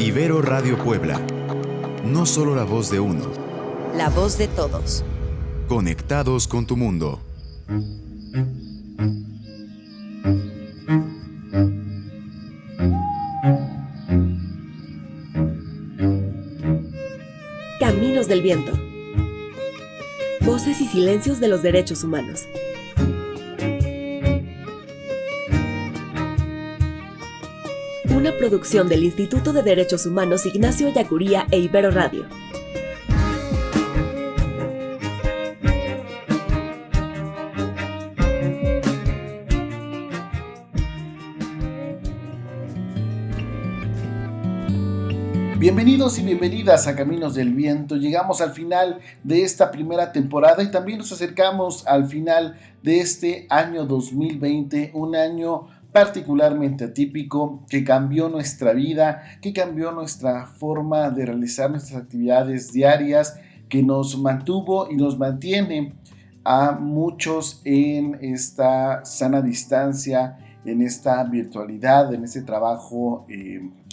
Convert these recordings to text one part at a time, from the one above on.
Ibero Radio Puebla. No solo la voz de uno. La voz de todos. Conectados con tu mundo. Caminos del viento. Voces y silencios de los derechos humanos. Una producción del Instituto de Derechos Humanos Ignacio Ellacuría e Ibero Radio. Bienvenidos y bienvenidas a Caminos del Viento. Llegamos al final de esta primera temporada y también nos acercamos al final de este año 2020, un año particularmente atípico que cambió nuestra vida, que cambió nuestra forma de realizar nuestras actividades diarias, que nos mantuvo y nos mantiene a muchos en esta sana distancia, en esta virtualidad, en este trabajo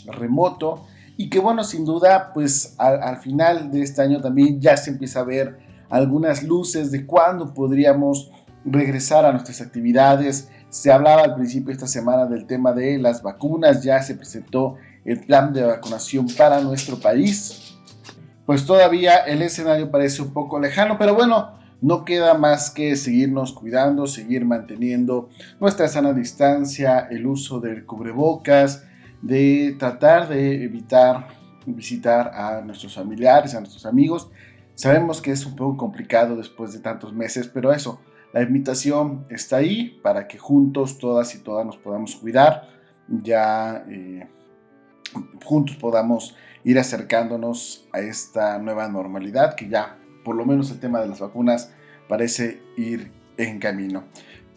remoto. Y que bueno, sin duda, pues al final de este año también ya se empieza a ver algunas luces de cuándo podríamos regresar a nuestras actividades. Se hablaba al principio de esta semana del tema de las vacunas, ya se presentó el plan de vacunación para nuestro país. Pues todavía el escenario parece un poco lejano, pero bueno, no queda más que seguirnos cuidando, seguir manteniendo nuestra sana distancia, el uso del cubrebocas, de tratar de evitar visitar a nuestros familiares, a nuestros amigos. Sabemos que es un poco complicado después de tantos meses, pero eso, la invitación está ahí para que juntos, todas y todas, nos podamos cuidar, ya juntos podamos ir acercándonos a esta nueva normalidad, que ya, por lo menos el tema de las vacunas, parece ir en camino.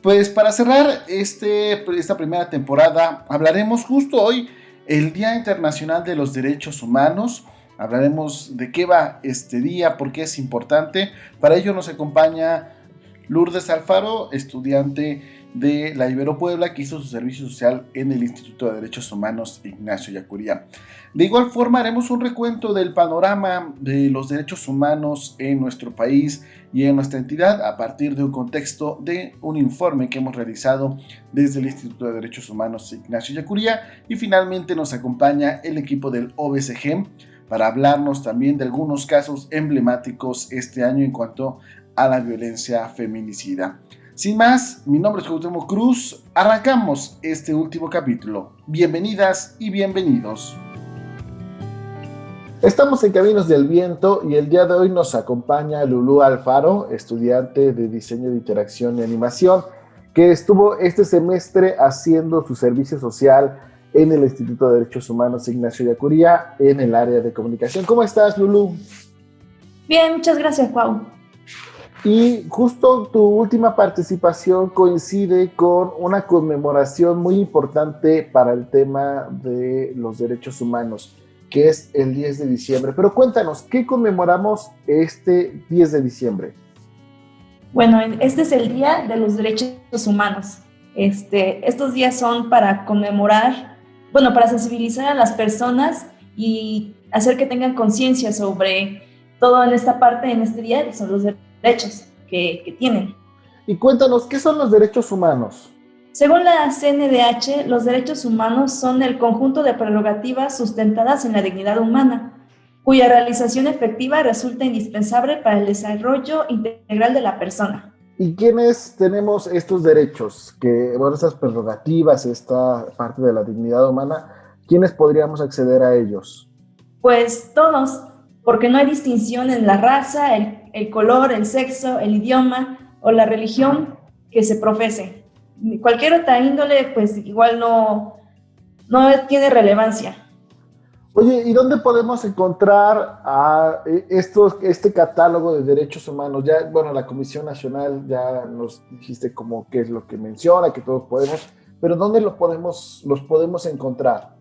Pues para cerrar esta primera temporada, hablaremos justo hoy, el Día Internacional de los Derechos Humanos. Hablaremos de qué va este día, por qué es importante. Para ello nos acompaña Lourdes Alfaro, estudiante de la Ibero Puebla, que hizo su servicio social en el Instituto de Derechos Humanos Ignacio Ellacuría. De igual forma, haremos un recuento del panorama de los derechos humanos en nuestro país y en nuestra entidad a partir de un contexto de un informe que hemos realizado desde el Instituto de Derechos Humanos Ignacio Ellacuría. Y finalmente nos acompaña el equipo del OBCG para hablarnos también de algunos casos emblemáticos este año en cuanto a la violencia feminicida. Sin más, mi nombre es Cuauhtémoc Cruz. Arrancamos este último capítulo. Bienvenidas y bienvenidos. Estamos en Caminos del Viento y el día de hoy nos acompaña Lulú Alfaro, estudiante de Diseño de Interacción y Animación, que estuvo este semestre haciendo su servicio social en el Instituto de Derechos Humanos Ignacio Ellacuría en el área de comunicación. ¿Cómo estás, Lulú? Bien, muchas gracias, Pau. Y justo tu última participación coincide con una conmemoración muy importante para el tema de los derechos humanos, que es el 10 de diciembre. Pero cuéntanos, ¿qué conmemoramos este 10 de diciembre? Bueno, este es el Día de los Derechos Humanos. Estos días son para conmemorar, para sensibilizar a las personas y hacer que tengan conciencia sobre todo en esta parte, en este día, son los derechos que tienen. Y cuéntanos, ¿qué son los derechos humanos? Según la CNDH, los derechos humanos son el conjunto de prerrogativas sustentadas en la dignidad humana, cuya realización efectiva resulta indispensable para el desarrollo integral de la persona. ¿Y quiénes tenemos estos derechos? Esas prerrogativas, esta parte de la dignidad humana, ¿quiénes podríamos acceder a ellos? Pues todos, porque no hay distinción en la raza, el color, el sexo, el idioma o la religión que se profese. Cualquier otra índole, pues igual no tiene relevancia. Oye, ¿y dónde podemos encontrar este catálogo de derechos humanos? Ya, la Comisión Nacional ya nos dijiste como qué es lo que menciona, que todos podemos, pero ¿dónde los podemos encontrar?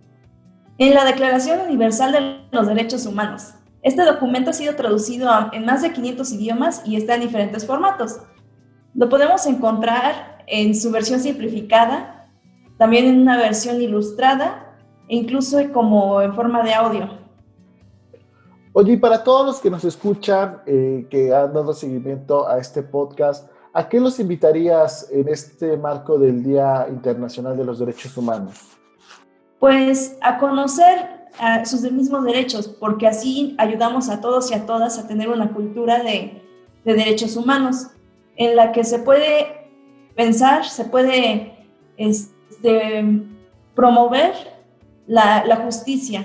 En la Declaración Universal de los Derechos Humanos. Este documento ha sido traducido en más de 500 idiomas y está en diferentes formatos. Lo podemos encontrar en su versión simplificada, también en una versión ilustrada e incluso como en forma de audio. Oye, y para todos los que nos escuchan, que han dado seguimiento a este podcast, ¿a qué los invitarías en este marco del Día Internacional de los Derechos Humanos? Pues a conocer sus mismos derechos, porque así ayudamos a todos y a todas a tener una cultura de derechos humanos en la que se puede pensar, se puede promover la justicia.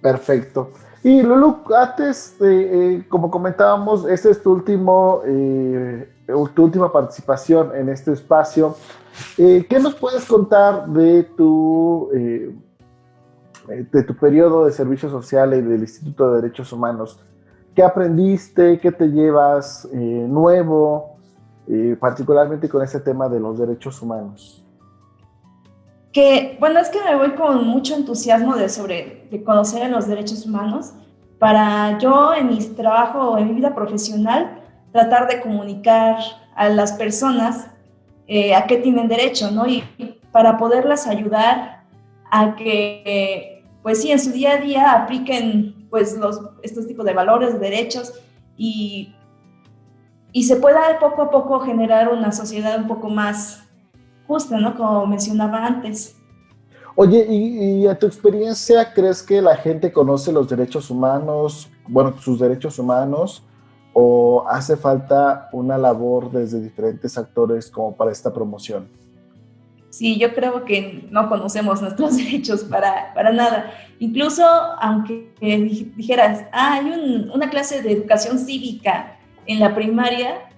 Perfecto. Y Lulu, antes, como comentábamos, esta es tu última participación en este espacio. ¿Qué nos puedes contar de tu periodo de servicio social y del Instituto de Derechos Humanos? ¿Qué aprendiste? ¿Qué te llevas nuevo, particularmente con este tema de los derechos humanos? Es que me voy con mucho entusiasmo de conocer en los derechos humanos para yo en mi trabajo, en mi vida profesional, tratar de comunicar a las personas a qué tienen derecho, ¿no? Y para poderlas ayudar a que, pues sí, en su día a día apliquen pues estos tipos de valores, de derechos y se pueda poco a poco generar una sociedad un poco más justa, ¿no? Como mencionaba antes. Oye, y a tu experiencia, ¿crees que la gente conoce los derechos humanos, sus derechos humanos, o hace falta una labor desde diferentes actores como para esta promoción? Sí, yo creo que no conocemos nuestros derechos para nada. Incluso, aunque dijeras, hay una clase de educación cívica en la primaria,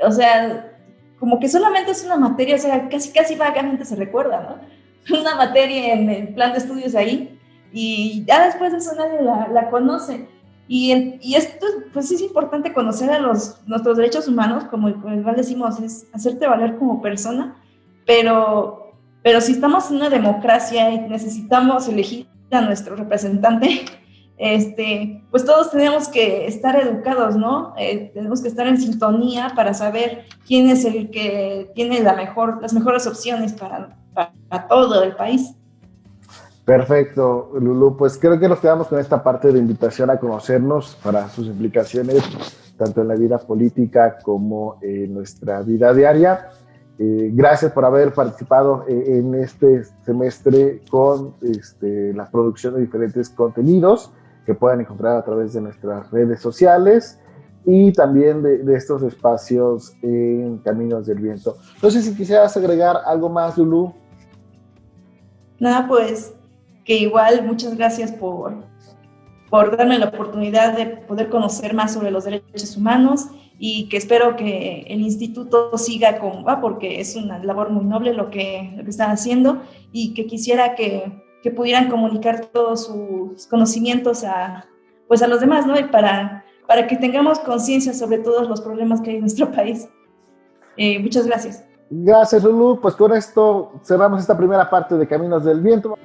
o sea, como que solamente es una materia, o sea, casi vagamente se recuerda, ¿no? Una materia en el plan de estudios ahí, y ya después de eso nadie la conoce. Y esto, pues es importante conocer a nuestros derechos humanos, como igual decimos, es hacerte valer como persona, pero si estamos en una democracia y necesitamos elegir a nuestro representante, pues todos tenemos que estar educados, ¿no? Tenemos que estar en sintonía para saber quién es el que tiene las mejores opciones para todo el país. Perfecto, Lulu. Pues creo que nos quedamos con esta parte de invitación a conocernos para sus implicaciones, tanto en la vida política como en nuestra vida diaria. Gracias por haber participado en este semestre con la producción de diferentes contenidos que puedan encontrar a través de nuestras redes sociales y también de estos espacios en Caminos del Viento. No sé si quisieras agregar algo más, Lulu. Nada, pues que igual muchas gracias por darme la oportunidad de poder conocer más sobre los derechos humanos y que espero que el instituto siga como va, porque es una labor muy noble lo que están haciendo, y que quisiera que pudieran comunicar todos sus conocimientos a los demás, ¿no? Y para que tengamos conciencia sobre todos los problemas que hay en nuestro país. Muchas gracias. Gracias, Lulu. Pues con esto cerramos esta primera parte de Caminos del Viento.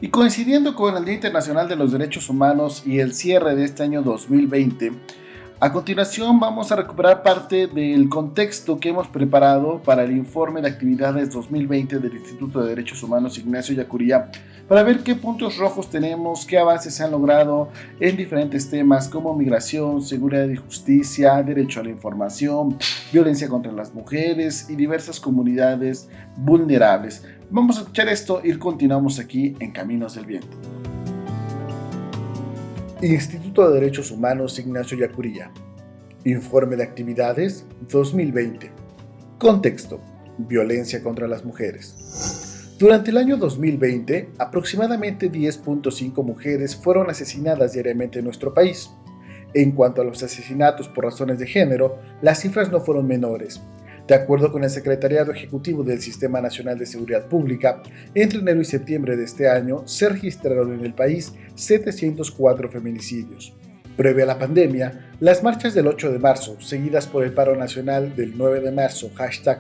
Y coincidiendo con el Día Internacional de los Derechos Humanos y el cierre de este año 2020, a continuación vamos a recuperar parte del contexto que hemos preparado para el informe de actividades 2020 del Instituto de Derechos Humanos Ignacio Ellacuría, para ver qué puntos rojos tenemos, qué avances se han logrado en diferentes temas como migración, seguridad y justicia, derecho a la información, violencia contra las mujeres y diversas comunidades vulnerables. Vamos a escuchar esto y continuamos aquí en Caminos del Viento. Instituto de Derechos Humanos Ignacio Ellacuría. Informe de actividades 2020. Contexto: violencia contra las mujeres. Durante el año 2020, aproximadamente 10.5 mujeres fueron asesinadas diariamente en nuestro país. En cuanto a los asesinatos por razones de género, las cifras no fueron menores. De acuerdo con el Secretariado Ejecutivo del Sistema Nacional de Seguridad Pública, entre enero y septiembre de este año se registraron en el país 704 feminicidios. Previo a la pandemia, las marchas del 8 de marzo, seguidas por el paro nacional del 9 de marzo,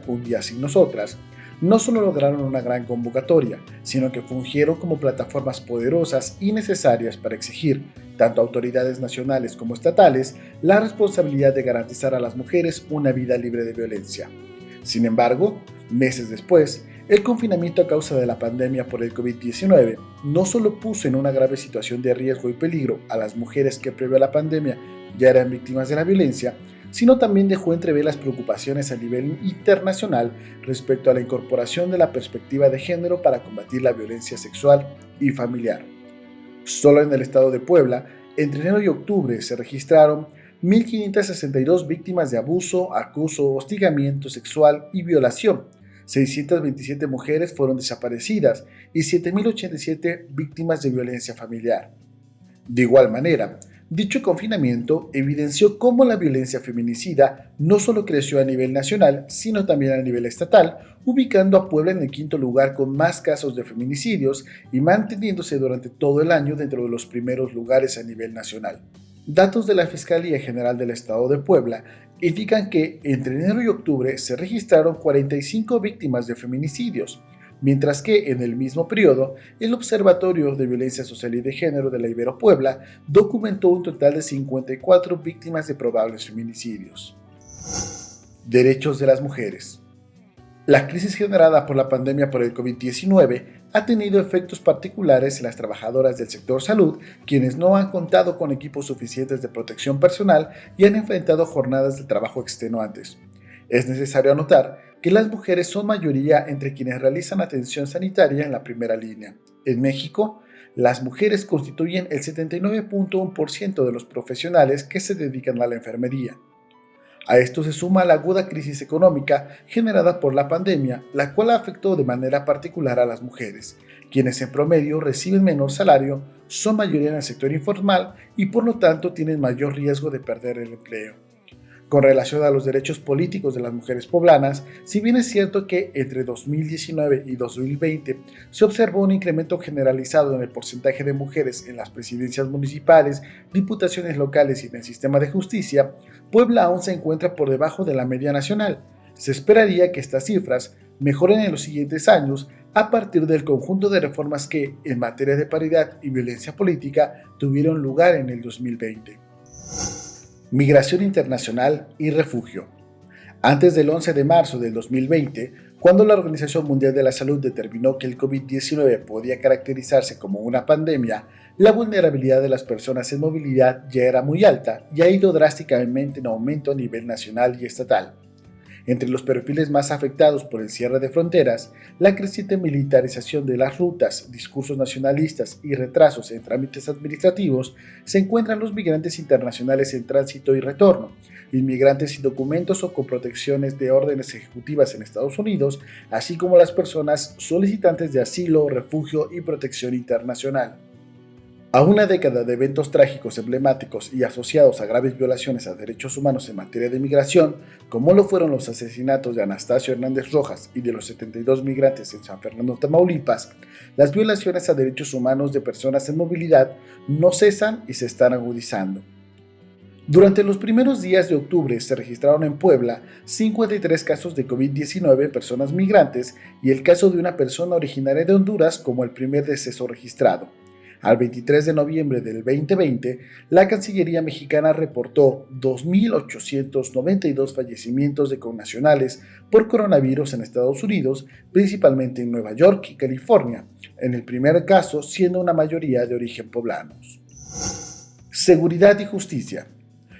#UnDíaSinNosotras, no solo lograron una gran convocatoria, sino que fungieron como plataformas poderosas y necesarias para exigir, tanto a autoridades nacionales como estatales, la responsabilidad de garantizar a las mujeres una vida libre de violencia. Sin embargo, meses después, El confinamiento a causa de la pandemia por el COVID-19 no solo puso en una grave situación de riesgo y peligro a las mujeres que previo a la pandemia ya eran víctimas de la violencia, sino también dejó entrever las preocupaciones a nivel internacional respecto a la incorporación de la perspectiva de género para combatir la violencia sexual y familiar. Solo en el estado de Puebla, entre enero y octubre se registraron 1.562 víctimas de abuso, acoso, hostigamiento sexual y violación. 627 mujeres fueron desaparecidas y 7.087 víctimas de violencia familiar. De igual manera, dicho confinamiento evidenció cómo la violencia feminicida no solo creció a nivel nacional, sino también a nivel estatal, ubicando a Puebla en el quinto lugar con más casos de feminicidios y manteniéndose durante todo el año dentro de los primeros lugares a nivel nacional. Datos de la Fiscalía General del Estado de Puebla indican que entre enero y octubre se registraron 45 víctimas de feminicidios, mientras que en el mismo periodo el Observatorio de Violencia Social y de Género de la Ibero Puebla documentó un total de 54 víctimas de probables feminicidios. Derechos de las mujeres. La crisis generada por la pandemia por el COVID-19 ha tenido efectos particulares en las trabajadoras del sector salud, quienes no han contado con equipos suficientes de protección personal y han enfrentado jornadas de trabajo extenuantes. Es necesario anotar que las mujeres son mayoría entre quienes realizan atención sanitaria en la primera línea. En México, las mujeres constituyen el 79.1% de los profesionales que se dedican a la enfermería. A esto se suma la aguda crisis económica generada por la pandemia, la cual afectó de manera particular a las mujeres, quienes en promedio reciben menor salario, son mayoría en el sector informal y por lo tanto tienen mayor riesgo de perder el empleo. Con relación a los derechos políticos de las mujeres poblanas, si bien es cierto que entre 2019 y 2020 se observó un incremento generalizado en el porcentaje de mujeres en las presidencias municipales, diputaciones locales y en el sistema de justicia, Puebla aún se encuentra por debajo de la media nacional. Se esperaría que estas cifras mejoren en los siguientes años a partir del conjunto de reformas que, en materia de paridad y violencia política, tuvieron lugar en el 2020. Migración internacional y refugio. Antes del 11 de marzo del 2020, cuando la Organización Mundial de la Salud determinó que el COVID-19 podía caracterizarse como una pandemia, la vulnerabilidad de las personas en movilidad ya era muy alta y ha ido drásticamente en aumento a nivel nacional y estatal. Entre los perfiles más afectados por el cierre de fronteras, la creciente militarización de las rutas, discursos nacionalistas y retrasos en trámites administrativos, se encuentran los migrantes internacionales en tránsito y retorno, inmigrantes sin documentos o con protecciones de órdenes ejecutivas en Estados Unidos, así como las personas solicitantes de asilo, refugio y protección internacional. A una década de eventos trágicos emblemáticos y asociados a graves violaciones a derechos humanos en materia de migración, como lo fueron los asesinatos de Anastasio Hernández Rojas y de los 72 migrantes en San Fernando, Tamaulipas, las violaciones a derechos humanos de personas en movilidad no cesan y se están agudizando. Durante los primeros días de octubre se registraron en Puebla 53 casos de COVID-19 en personas migrantes y el caso de una persona originaria de Honduras como el primer deceso registrado. Al 23 de noviembre del 2020, la Cancillería mexicana reportó 2.892 fallecimientos de connacionales por coronavirus en Estados Unidos, principalmente en Nueva York y California, en el primer caso siendo una mayoría de origen poblanos. Seguridad y justicia.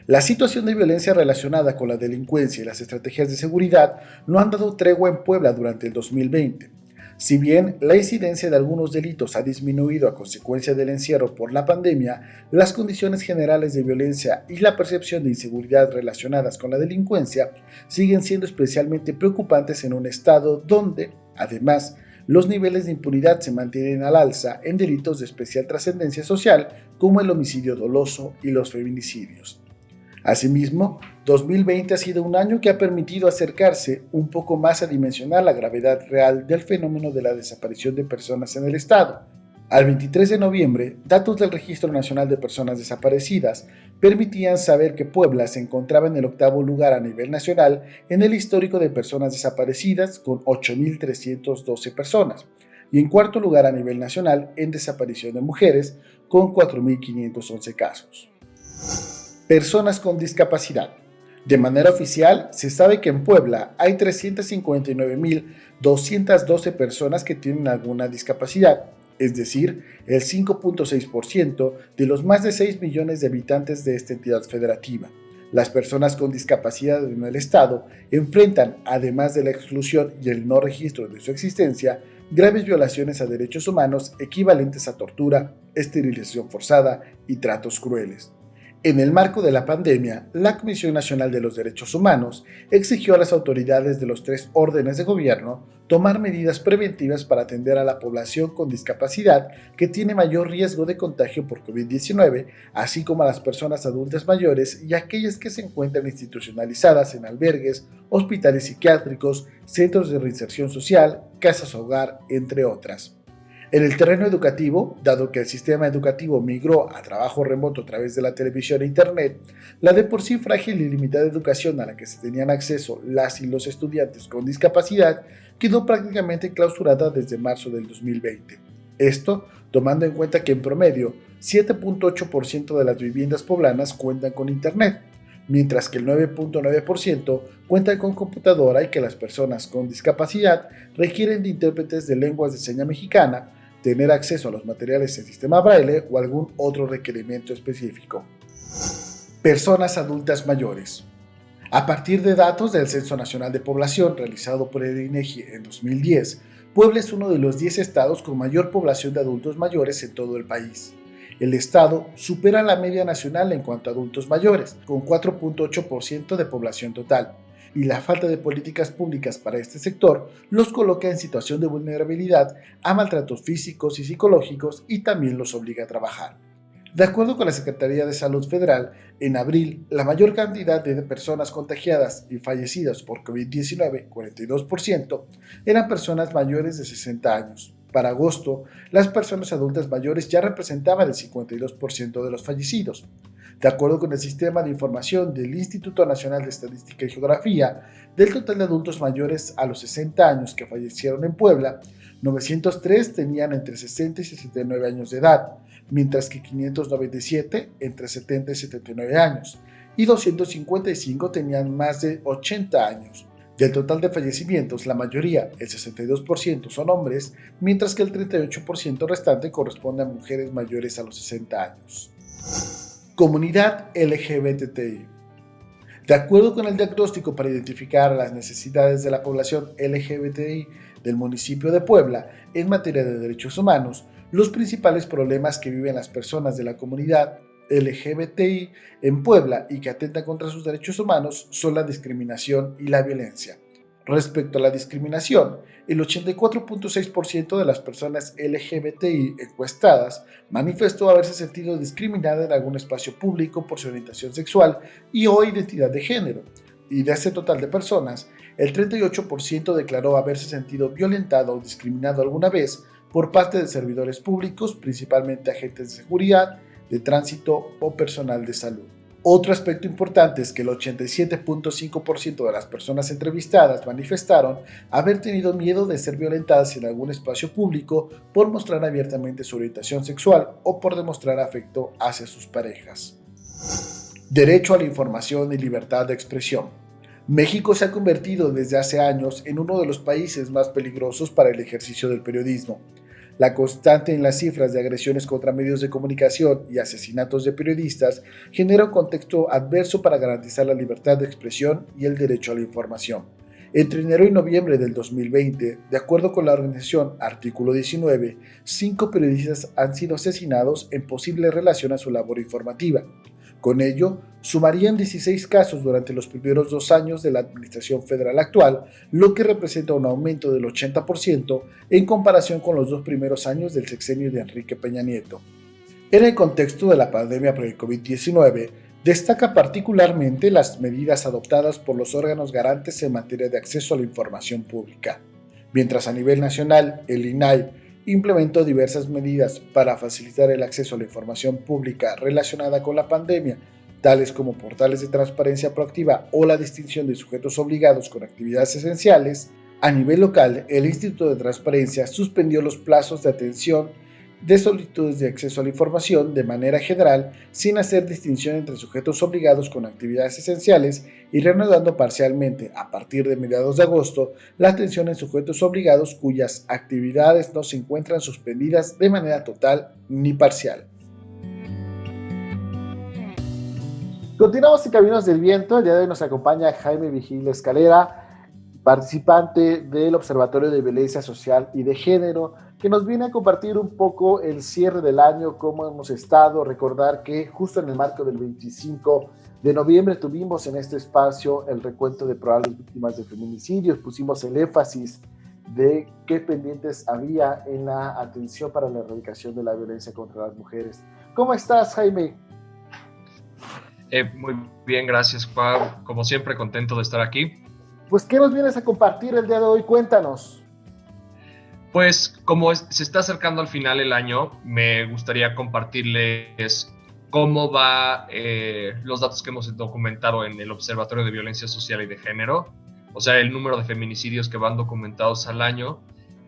La situación de violencia relacionada con la delincuencia y las estrategias de seguridad no han dado tregua en Puebla durante el 2020. Si bien la incidencia de algunos delitos ha disminuido a consecuencia del encierro por la pandemia, las condiciones generales de violencia y la percepción de inseguridad relacionadas con la delincuencia siguen siendo especialmente preocupantes en un estado donde, además, los niveles de impunidad se mantienen al alza en delitos de especial trascendencia social como el homicidio doloso y los feminicidios. Asimismo, 2020 ha sido un año que ha permitido acercarse un poco más a dimensionar la gravedad real del fenómeno de la desaparición de personas en el Estado. Al 23 de noviembre, datos del Registro Nacional de Personas Desaparecidas permitían saber que Puebla se encontraba en el octavo lugar a nivel nacional en el histórico de personas desaparecidas con 8.312 personas y en cuarto lugar a nivel nacional en desaparición de mujeres con 4.511 casos. Personas con discapacidad. De manera oficial, se sabe que en Puebla hay 359.212 personas que tienen alguna discapacidad, es decir, el 5.6% de los más de 6 millones de habitantes de esta entidad federativa. Las personas con discapacidad en el Estado enfrentan, además de la exclusión y el no registro de su existencia, graves violaciones a derechos humanos equivalentes a tortura, esterilización forzada y tratos crueles. En el marco de la pandemia, la Comisión Nacional de los Derechos Humanos exigió a las autoridades de los 3 órdenes de gobierno tomar medidas preventivas para atender a la población con discapacidad que tiene mayor riesgo de contagio por COVID-19, así como a las personas adultas mayores y aquellas que se encuentran institucionalizadas en albergues, hospitales psiquiátricos, centros de reinserción social, casas hogar, entre otras. En el terreno educativo, dado que el sistema educativo migró a trabajo remoto a través de la televisión e internet, la de por sí frágil y limitada educación a la que se tenían acceso las y los estudiantes con discapacidad quedó prácticamente clausurada desde marzo del 2020. Esto tomando en cuenta que en promedio 7.8% de las viviendas poblanas cuentan con internet, mientras que el 9.9% cuentan con computadora y que las personas con discapacidad requieren de intérpretes de lenguas de señas mexicana, tener acceso a los materiales en sistema braille o algún otro requerimiento específico. Personas adultas mayores. A partir de datos del Censo Nacional de Población realizado por el INEGI en 2010, Puebla es uno de los 10 estados con mayor población de adultos mayores en todo el país. El estado supera la media nacional en cuanto a adultos mayores, con 4.8% de población total, y la falta de políticas públicas para este sector los coloca en situación de vulnerabilidad a maltratos físicos y psicológicos y también los obliga a trabajar. De acuerdo con la Secretaría de Salud Federal, en abril, la mayor cantidad de personas contagiadas y fallecidas por COVID-19, 42%, eran personas mayores de 60 años. Para agosto, las personas adultas mayores ya representaban el 52% de los fallecidos. De acuerdo con el Sistema de Información del Instituto Nacional de Estadística y Geografía, del total de adultos mayores a los 60 años que fallecieron en Puebla, 903 tenían entre 60 y 69 años de edad, mientras que 597 entre 70 y 79 años, y 255 tenían más de 80 años. Del total de fallecimientos, la mayoría, el 62%, son hombres, mientras que el 38% restante corresponde a mujeres mayores a los 60 años. Comunidad LGBTI. De acuerdo con el diagnóstico para identificar las necesidades de la población LGBTI del municipio de Puebla en materia de derechos humanos, los principales problemas que viven las personas de la comunidad LGBTI en Puebla y que atentan contra sus derechos humanos son la discriminación y la violencia. Respecto a la discriminación, el 84.6% de las personas LGBTI encuestadas manifestó haberse sentido discriminada en algún espacio público por su orientación sexual y o identidad de género, y de ese total de personas, el 38% declaró haberse sentido violentado o discriminado alguna vez por parte de servidores públicos, principalmente agentes de seguridad, de tránsito o personal de salud. Otro aspecto importante es que el 87.5% de las personas entrevistadas manifestaron haber tenido miedo de ser violentadas en algún espacio público por mostrar abiertamente su orientación sexual o por demostrar afecto hacia sus parejas. Derecho a la información y libertad de expresión. México se ha convertido desde hace años en uno de los países más peligrosos para el ejercicio del periodismo. La constante en las cifras de agresiones contra medios de comunicación y asesinatos de periodistas genera un contexto adverso para garantizar la libertad de expresión y el derecho a la información. Entre enero y noviembre del 2020, de acuerdo con la organización Artículo 19, 5 periodistas han sido asesinados en posible relación a su labor informativa. Con ello, sumarían 16 casos durante los primeros 2 años de la administración federal actual, lo que representa un aumento del 80% en comparación con los 2 primeros años del sexenio de Enrique Peña Nieto. En el contexto de la pandemia por el COVID-19, destaca particularmente las medidas adoptadas por los órganos garantes en materia de acceso a la información pública. Mientras a nivel nacional, el INAI implementó diversas medidas para facilitar el acceso a la información pública relacionada con la pandemia, tales como portales de transparencia proactiva o la distinción de sujetos obligados con actividades esenciales. A nivel local, el Instituto de Transparencia suspendió los plazos de atención de solicitudes de acceso a la información de manera general, sin hacer distinción entre sujetos obligados con actividades esenciales y reanudando parcialmente, a partir de mediados de agosto, la atención en sujetos obligados cuyas actividades no se encuentran suspendidas de manera total ni parcial. Continuamos en Caminos del Viento. El día de hoy nos acompaña Jaime Vigil Escalera, participante del Observatorio de Violencia Social y de Género, que nos viene a compartir un poco el cierre del año, cómo hemos estado. Recordar que justo en el marco del 25 de noviembre tuvimos en este espacio el recuento de probables víctimas de feminicidios, pusimos el énfasis de qué pendientes había en la atención para la erradicación de la violencia contra las mujeres. ¿Cómo estás, Jaime? Muy bien, gracias, Juan. Como siempre, contento de estar aquí. Pues, ¿qué nos vienes a compartir el día de hoy? Cuéntanos. Pues, como se está acercando al final el año, me gustaría compartirles cómo va los datos que hemos documentado en el Observatorio de Violencia Social y de Género, o sea, el número de feminicidios que van documentados al año,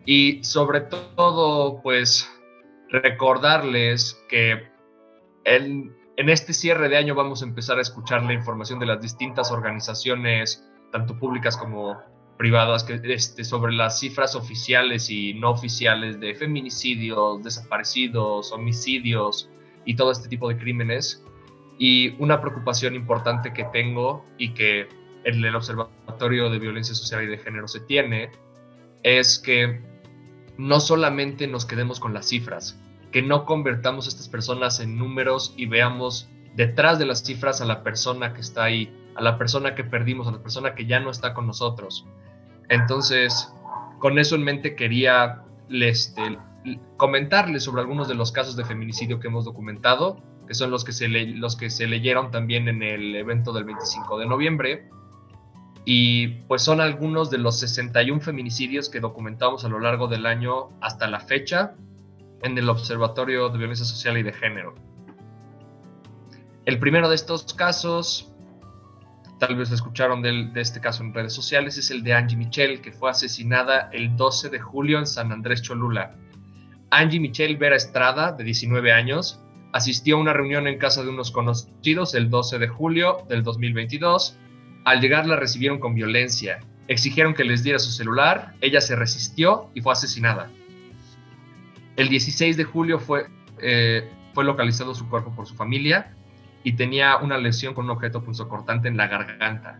y sobre todo, pues, recordarles que en este cierre de año vamos a empezar a escuchar la información de las distintas organizaciones, tanto públicas como privadas, sobre las cifras oficiales y no oficiales de feminicidios, desaparecidos, homicidios y todo este tipo de crímenes. Y una preocupación importante que tengo y que en el Observatorio de Violencia Social y de Género se tiene es que no solamente nos quedemos con las cifras, que no convertamos a estas personas en números y veamos detrás de las cifras a la persona que está ahí, a la persona que perdimos, a la persona que ya no está con nosotros. Entonces, con eso en mente quería comentarles sobre algunos de los casos de feminicidio que hemos documentado, que son los que se leyeron también en el evento del 25 de noviembre. Y pues son algunos de los 61 feminicidios que documentamos a lo largo del año hasta la fecha en el Observatorio de Violencia Social y de Género. El primero de estos casos, tal vez escucharon de este caso en redes sociales, es el de Angie Michel, que fue asesinada el 12 de julio en San Andrés Cholula. Angie Michel Vera Estrada, de 19 años, asistió a una reunión en casa de unos conocidos el 12 de julio del 2022. Al llegar la recibieron con violencia, exigieron que les diera su celular, ella se resistió y fue asesinada. El 16 de julio fue localizado su cuerpo por su familia y tenía una lesión con un objeto punzocortante en la garganta.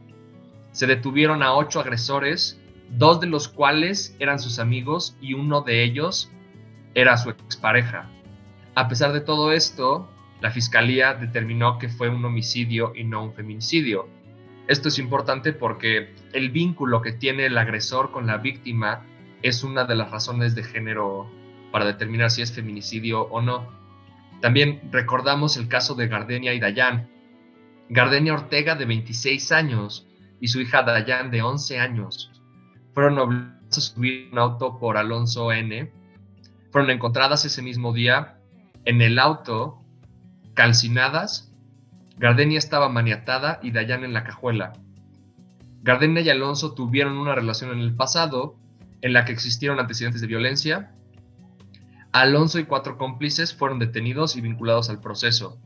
Se detuvieron a 8 agresores, 2 de los cuales eran sus amigos y uno de ellos era su expareja. A pesar de todo esto, la fiscalía determinó que fue un homicidio y no un feminicidio. Esto es importante porque el vínculo que tiene el agresor con la víctima es una de las razones de género para determinar si es feminicidio o no. También recordamos el caso de Gardenia y Dayan. Gardenia Ortega, de 26 años, y su hija Dayan, de 11 años, fueron obligadas a subir un auto por Alonso N. Fueron encontradas ese mismo día en el auto, calcinadas. Gardenia estaba maniatada y Dayan en la cajuela. Gardenia y Alonso tuvieron una relación en el pasado en la que existieron antecedentes de violencia. Alonso y 4 cómplices fueron detenidos y vinculados al proceso.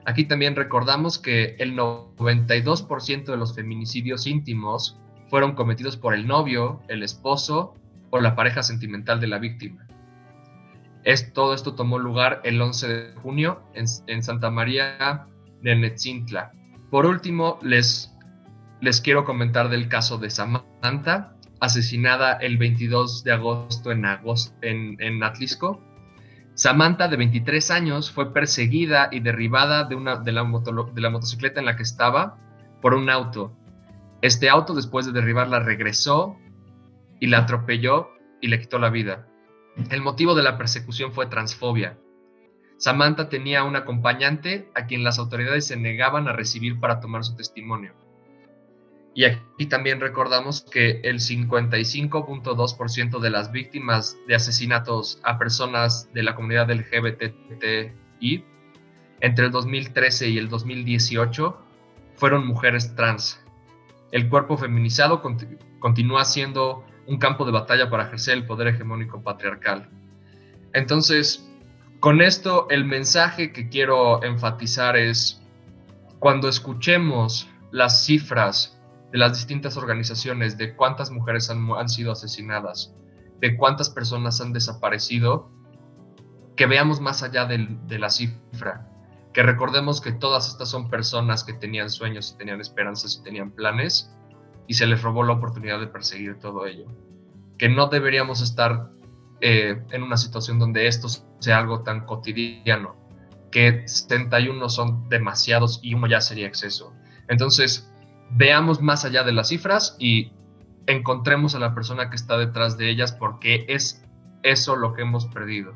Aquí también recordamos que el 92% de los feminicidios íntimos fueron cometidos por el novio, el esposo o la pareja sentimental de la víctima. Todo esto tomó lugar el 11 de junio en Santa María de Netzintla. Por último, les quiero comentar del caso de Samantha, asesinada el 22 de agosto en Atlisco. Samantha, de 23 años, fue perseguida y derribada de la motocicleta en la que estaba por un auto. Este auto, después de derribarla, regresó y la atropelló y le quitó la vida. El motivo de la persecución fue transfobia. Samantha tenía un acompañante a quien las autoridades se negaban a recibir para tomar su testimonio. Y aquí también recordamos que el 55.2% de las víctimas de asesinatos a personas de la comunidad LGBTI entre el 2013 y el 2018 fueron mujeres trans. El cuerpo feminizado continúa siendo un campo de batalla para ejercer el poder hegemónico patriarcal. Entonces, Con esto, el mensaje que quiero enfatizar es, cuando escuchemos las cifras de las distintas organizaciones de cuántas mujeres han sido asesinadas, de cuántas personas han desaparecido, que veamos más allá de la cifra, que recordemos que todas estas son personas que tenían sueños, tenían esperanzas y tenían planes, y se les robó la oportunidad de perseguir todo ello. Que no deberíamos estar en una situación donde esto sea algo tan cotidiano, que 71 son demasiados y uno ya sería exceso. Entonces, veamos más allá de las cifras y encontremos a la persona que está detrás de ellas, porque es eso lo que hemos perdido.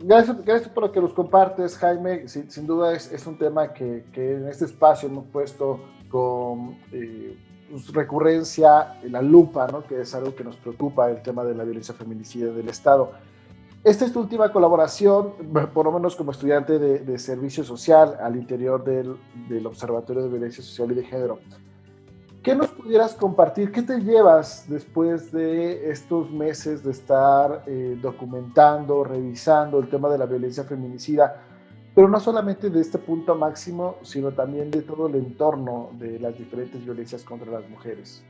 Gracias por lo que nos compartes, Jaime. Sin duda es un tema que en este espacio hemos puesto con recurrencia en la lupa, ¿no? Que es algo que nos preocupa, el tema de la violencia feminicida del Estado. Esta es tu última colaboración, por lo menos como estudiante de servicio social al interior del Observatorio de Violencia Social y de Género. ¿Qué nos pudieras compartir? ¿Qué te llevas después de estos meses de estar documentando, revisando el tema de la violencia feminicida, pero no solamente de este punto máximo, sino también de todo el entorno de las diferentes violencias contra las mujeres?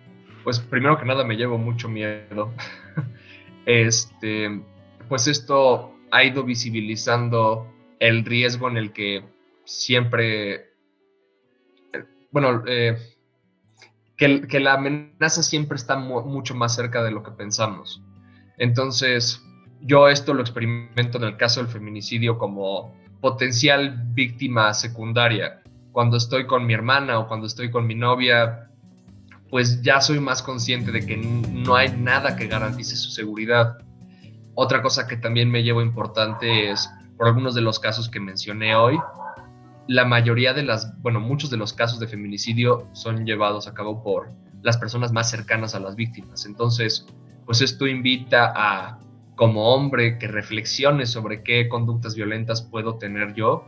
Pues primero que nada me llevo mucho miedo. Pues esto ha ido visibilizando el riesgo en el que siempre, que la amenaza siempre está mucho más cerca de lo que pensamos. Entonces, yo esto lo experimento en el caso del feminicidio como potencial víctima secundaria. Cuando estoy con mi hermana o cuando estoy con mi novia, pues ya soy más consciente de que no hay nada que garantice su seguridad. Otra cosa que también me llevo importante es, por algunos de los casos que mencioné hoy, la mayoría muchos de los casos de feminicidio son llevados a cabo por las personas más cercanas a las víctimas. Entonces, pues esto invita a, como hombre, que reflexione sobre qué conductas violentas puedo tener yo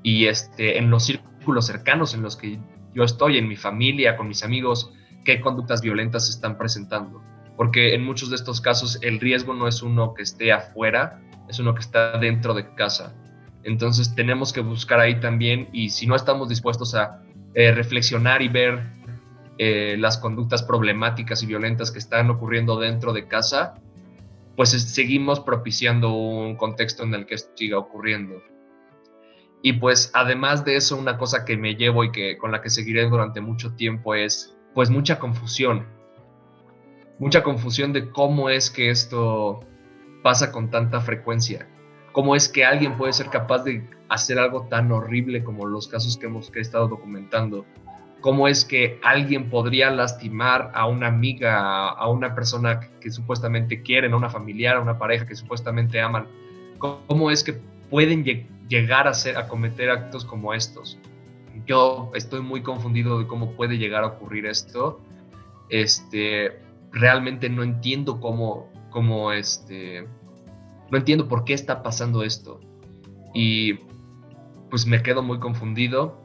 y en los círculos cercanos en los que yo estoy, en mi familia, con mis amigos, qué conductas violentas se están presentando. Porque en muchos de estos casos el riesgo no es uno que esté afuera, es uno que está dentro de casa. Entonces tenemos que buscar ahí también, y si no estamos dispuestos a reflexionar y ver las conductas problemáticas y violentas que están ocurriendo dentro de casa, pues seguimos propiciando un contexto en el que esto siga ocurriendo. Y pues además de eso, una cosa que me llevo y con la que seguiré durante mucho tiempo es pues mucha confusión de cómo es que esto pasa con tanta frecuencia. ¿Cómo es que alguien puede ser capaz de hacer algo tan horrible como los casos que he estado documentando? ¿Cómo es que alguien podría lastimar a una amiga, a una persona que supuestamente quieren, a una familiar, a una pareja que supuestamente aman? ¿Cómo es que pueden llegar a cometer actos como estos? Yo estoy muy confundido de cómo puede llegar a ocurrir esto. Realmente no entiendo no entiendo por qué está pasando esto, y pues me quedo muy confundido,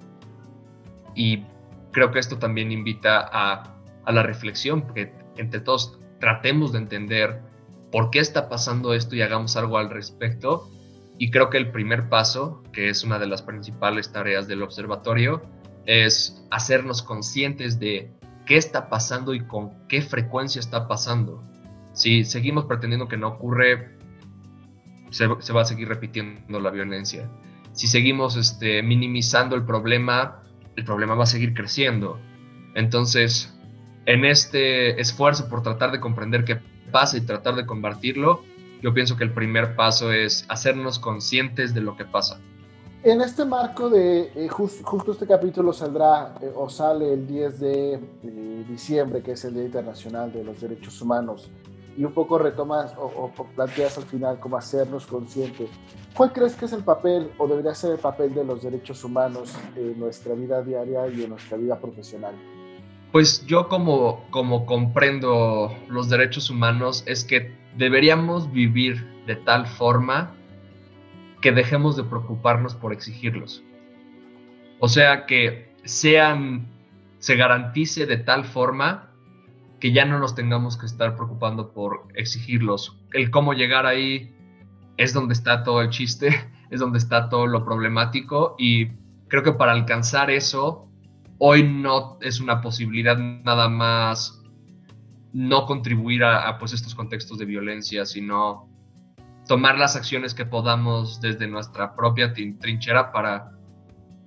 y creo que esto también invita a la reflexión, porque entre todos tratemos de entender por qué está pasando esto y hagamos algo al respecto. Y creo que el primer paso, que es una de las principales tareas del observatorio, es hacernos conscientes de qué está pasando y con qué frecuencia está pasando. Si seguimos pretendiendo que no ocurre, se va a seguir repitiendo la violencia. Si seguimos minimizando el problema va a seguir creciendo. Entonces, en este esfuerzo por tratar de comprender qué pasa y tratar de combatirlo, yo pienso que el primer paso es hacernos conscientes de lo que pasa. En este marco de justo este capítulo sale el 10 de diciembre, que es el Día Internacional de los Derechos Humanos, y un poco retomas o planteas al final cómo hacernos conscientes. ¿Cuál crees que es el papel o debería ser el papel de los derechos humanos en nuestra vida diaria y en nuestra vida profesional? Pues yo como comprendo los derechos humanos es que deberíamos vivir de tal forma que dejemos de preocuparnos por exigirlos. O sea, que se garantice de tal forma que ya no nos tengamos que estar preocupando por exigirlos. El cómo llegar ahí, es donde está todo el chiste, es donde está todo lo problemático, y creo que para alcanzar eso, hoy no es una posibilidad nada más no contribuir a pues estos contextos de violencia, sino tomar las acciones que podamos desde nuestra propia trinchera para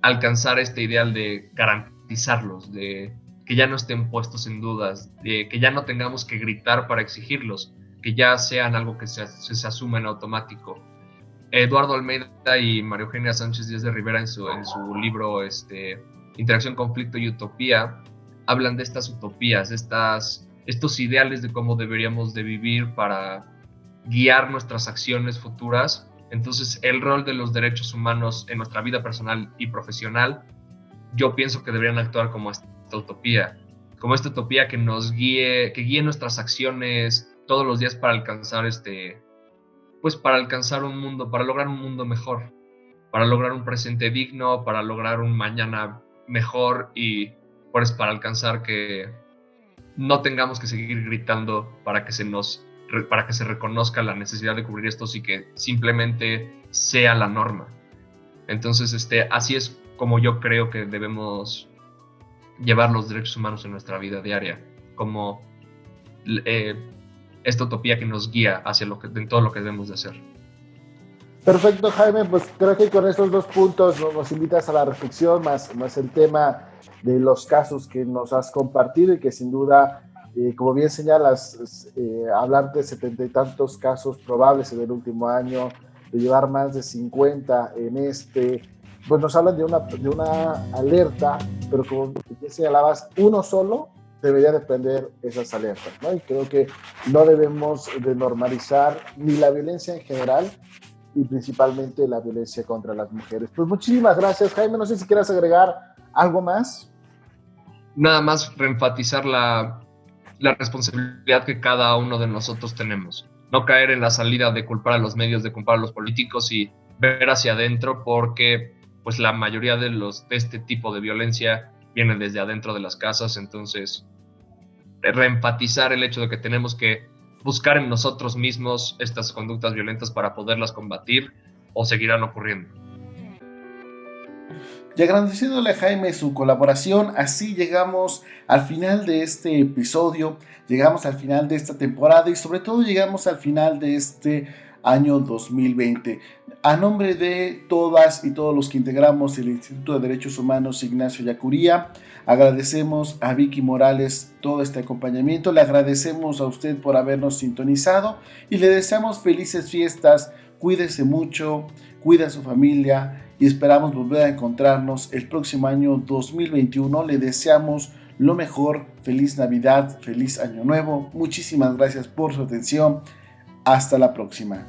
alcanzar este ideal de garantizarlos, de que ya no estén puestos en dudas, de que ya no tengamos que gritar para exigirlos, que ya sean algo que se asuma en automático. Eduardo Almeida y María Eugenia Sánchez Díaz de Rivera en su libro Interacción, Conflicto y Utopía hablan de estas utopías, estos ideales de cómo deberíamos de vivir para guiar nuestras acciones futuras. Entonces, el rol de los derechos humanos en nuestra vida personal y profesional, yo pienso que deberían actuar como esta utopía que nos guíe, que guíe nuestras acciones todos los días para alcanzar para alcanzar un mundo, para lograr un mundo mejor, para lograr un presente digno, para lograr un mañana mejor, y pues para alcanzar que no tengamos que seguir gritando para que se reconozca la necesidad de cubrir estos y que simplemente sea la norma. Entonces, así es como yo creo que debemos llevar los derechos humanos en nuestra vida diaria, como esta utopía que nos guía hacia en todo lo que debemos de hacer. Perfecto, Jaime, pues creo que con estos 2 puntos nos invitas a la reflexión, más el tema de los casos que nos has compartido, y que sin duda, como bien señalas, hablar de 70 y tantos casos probables en el último año, de llevar más de 50 pues nos hablan de una alerta, pero como ya señalabas, uno solo debería de prender esas alertas, ¿no? Y creo que no debemos de normalizar ni la violencia en general, y principalmente la violencia contra las mujeres. Pues muchísimas gracias, Jaime. No sé si quieras agregar algo más. Nada más reenfatizar la responsabilidad que cada uno de nosotros tenemos. No caer en la salida de culpar a los medios, de culpar a los políticos, y ver hacia adentro, porque pues la mayoría de este tipo de violencia viene desde adentro de las casas. Entonces, reenfatizar el hecho de que tenemos que buscar en nosotros mismos estas conductas violentas para poderlas combatir, o seguirán ocurriendo. Y agradeciéndole a Jaime su colaboración, así llegamos al final de este episodio, llegamos al final de esta temporada, y sobre todo llegamos al final de este año 2020. A nombre de todas y todos los que integramos el Instituto de Derechos Humanos Ignacio Ellacuría, agradecemos a Vicky Morales todo este acompañamiento, le agradecemos a usted por habernos sintonizado y le deseamos felices fiestas. Cuídese mucho, cuida a su familia, y esperamos volver a encontrarnos el próximo año 2021. Le deseamos lo mejor, feliz Navidad, feliz Año Nuevo. Muchísimas gracias por su atención. Hasta la próxima.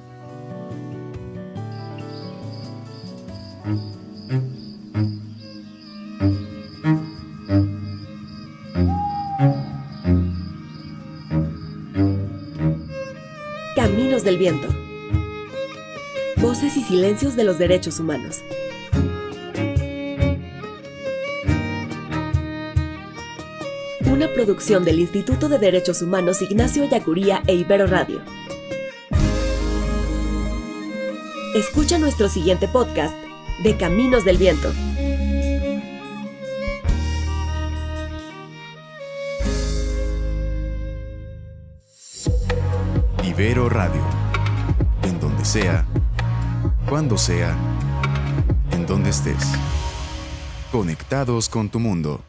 Caminos del Viento. Voces y silencios de los derechos humanos. Una producción del Instituto de Derechos Humanos Ignacio Ellacuría e Ibero Radio. Escucha nuestro siguiente podcast de Caminos del Viento. Ibero Radio. En donde sea, cuando sea, en donde estés. Conectados con tu mundo.